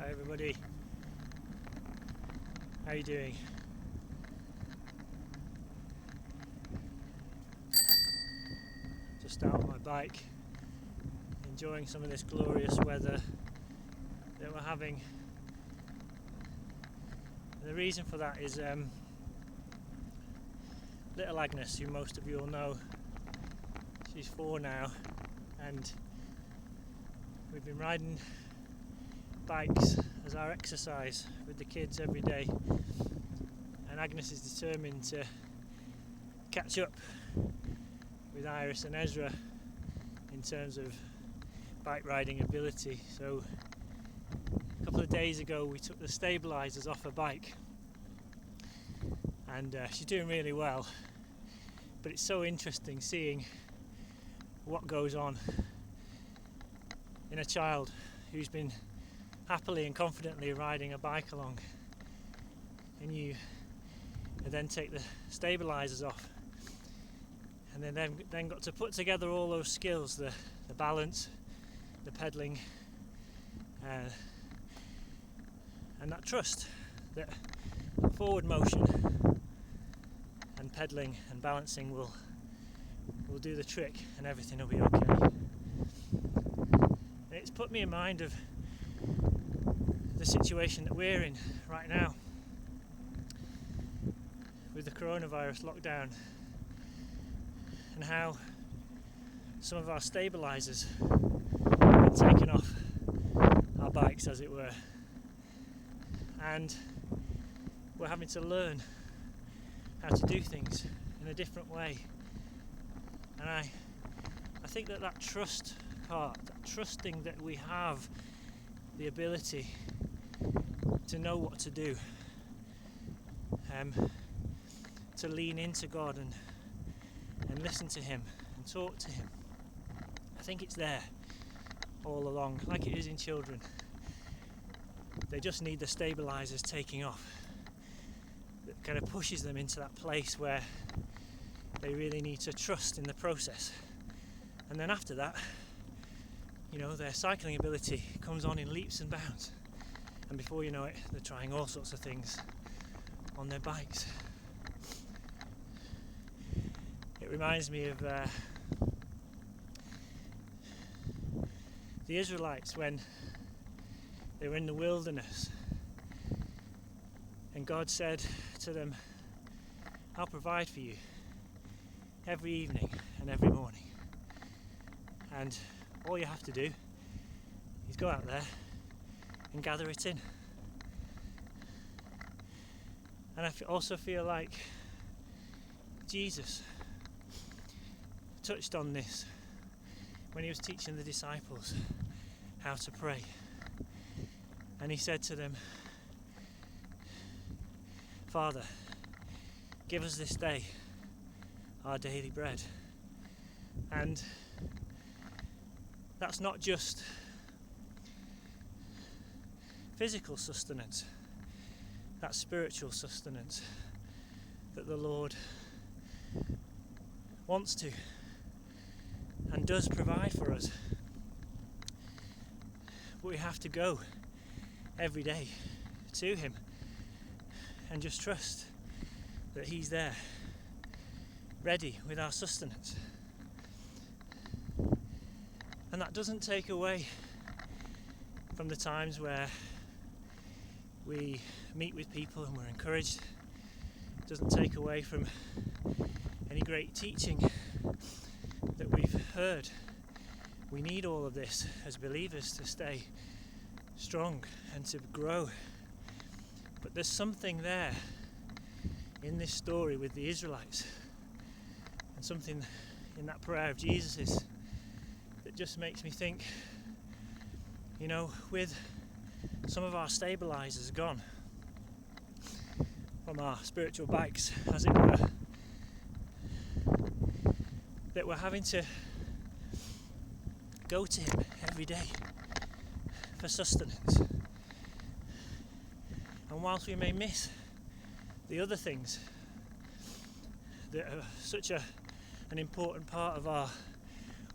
Hi everybody, how are you doing? Just out on my bike, enjoying some of this glorious weather that we're having. And the reason for that is little Agnes, who most of you all know. She's 4 now, and we've been riding bikes as our exercise with the kids every day, and Agnes is determined to catch up with Iris and Ezra in terms of bike riding ability. So a couple of days ago we took the stabilisers off her bike, and she's doing really well, but it's so interesting seeing what goes on in a child who's been happily and confidently riding a bike along, and you then take the stabilisers off, and then got to put together all those skills, the balance, the pedalling, and that trust that forward motion and pedalling and balancing will do the trick and everything will be okay. And it's put me in mind of the situation that we're in right now with the coronavirus lockdown, and how some of our stabilisers have been taken off our bikes, as it were, and we're having to learn how to do things in a different way. And I think that trust part, that trusting that we have the ability to know what to do, to lean into God and listen to Him and talk to Him. I think it's there all along, like it is in children. They just need the stabilisers taking off. That kind of pushes them into that place where they really need to trust in the process. And then after that, their cycling ability comes on in leaps and bounds, and before you know it, they're trying all sorts of things on their bikes. It reminds me of the Israelites when they were in the wilderness, and God said to them, "I'll provide for you every evening and every morning, and all you have to do is go out there and gather it in." And I also feel like Jesus touched on this when He was teaching the disciples how to pray, and He said to them, "Father, give us this day our daily bread." And that's not just physical sustenance, that's spiritual sustenance that the Lord wants to and does provide for us. But we have to go every day to Him and just trust that He's there, ready with our sustenance. And that doesn't take away from the times where we meet with people and we're encouraged. It doesn't take away from any great teaching that we've heard. We need all of this as believers to stay strong and to grow. But there's something there in this story with the Israelites, and something in that prayer of Jesus's that just makes me think, with some of our stabilisers gone from our spiritual bikes, as it were, that we're having to go to Him every day for sustenance. And whilst we may miss the other things that are such an important part of our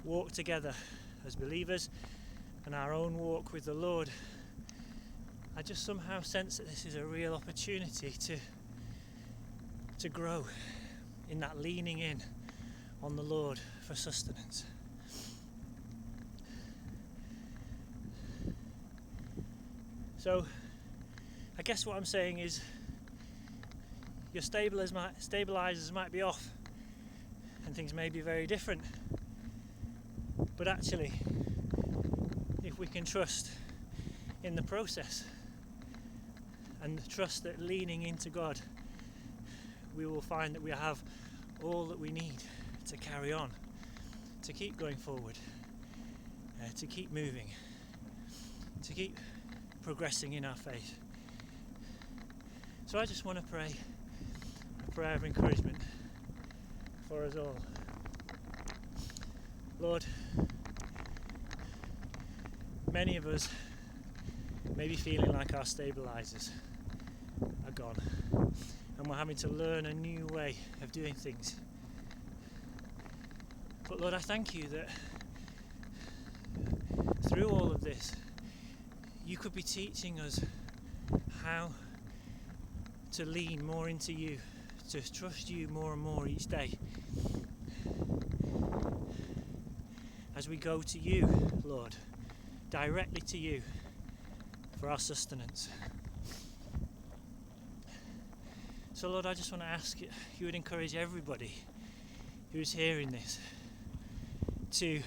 walk together as believers and our own walk with the Lord, I just somehow sense that this is a real opportunity to grow in that leaning in on the Lord for sustenance. So I guess what I'm saying is your stabilizers might be off and things may be very different, but actually if we can trust in the process and trust that leaning into God, we will find that we have all that we need to carry on, to keep going forward, to keep moving, to keep progressing in our faith. So I just want to pray a prayer of encouragement for us all. Lord, many of us may be feeling like our stabilizers are gone and we're having to learn a new way of doing things. But Lord, I thank you that through all of this, you could be teaching us how to lean more into you, to trust you more and more each day. As we go to you, Lord, directly to you for our sustenance. So Lord, I just want to ask you would encourage everybody who's hearing this to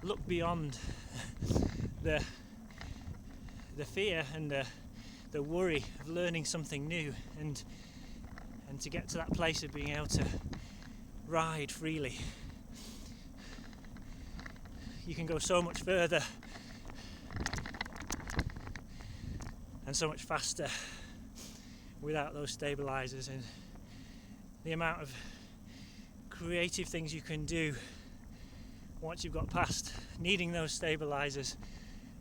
look beyond the fear and the worry of learning something new and to get to that place of being able to ride freely. You can go so much further and so much faster without those stabilizers, and the amount of creative things you can do once you've got past needing those stabilizers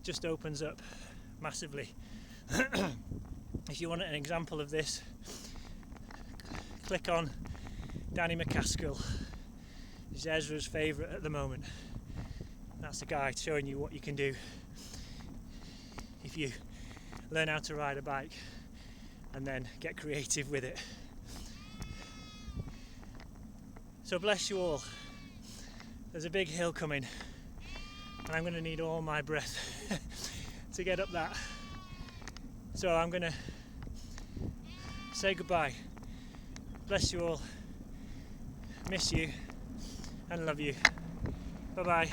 just opens up massively. If you want an example of this, click on Danny McCaskill. He's Ezra's favourite at the moment. That's a guy showing you what you can do if you learn how to ride a bike and then get creative with it. So bless you all. There's a big hill coming and I'm going to need all my breath to get up that. So I'm going to say goodbye. Bless you all. Miss you and love you. Bye bye.